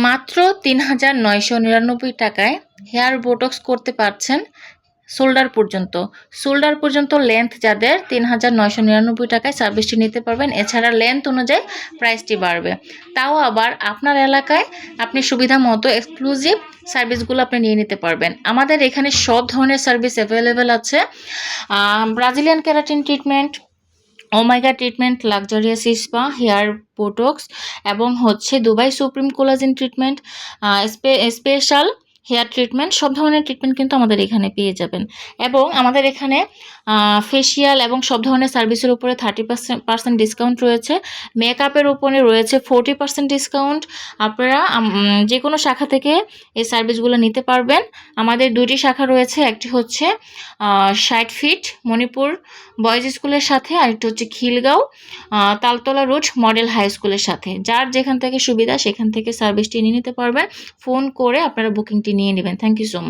মাত্র ৩,৯৯৯ টাকায় hair botox করতে পারছেন শোল্ডার পর্যন্ত লেন্থ যাদের ৩,৯৯৯ টাকায় সার্ভিসটি নিতে পারবেন। এছাড়া লেন্থ অনুযায়ী প্রাইসটি বাড়বে। তাও আবার আপনার এলাকায় আপনি সুবিধা মতো এক্সক্লুসিভ সার্ভিসগুলো আপনি নিয়ে নিতে পারবেন। আমাদের এখানে সব ধরনের সার্ভিস অ্যাভেলেবেল আছে। Brazilian keratin treatment, omega treatment, luxurious spa, hair botox এবং Dubai supreme collagen treatment, special hair treatment, সব ধরনের ট্রিটমেন্ট কিন্তু আমাদের এখানে পেয়ে যাবেন। এবং আমাদের এখানে ফেসিয়াল এবং সব ধরনের সার্ভিসের উপরে 30% ডিসকাউন্ট রয়েছে। মেকআপের উপরে রয়েছে 40% ডিসকাউন্ট। আপনারা যে কোনো শাখা থেকে এই সার্ভিসগুলো নিতে পারবেন। আমাদের 2টি শাখা রয়েছে, একটি 60 ফিট মণিপুর বয়েজ স্কুলের সাথে, আরেকটি Khilgaon Taltala road model high স্কুলের সাথে। যার যেখান থেকে সুবিধা সেখান থেকে সার্ভিসটি নিয়ে নিতে পারবেন। ফোন করে আপনারা বুকিংটি নিয়ে নেবেন। Thank you so much.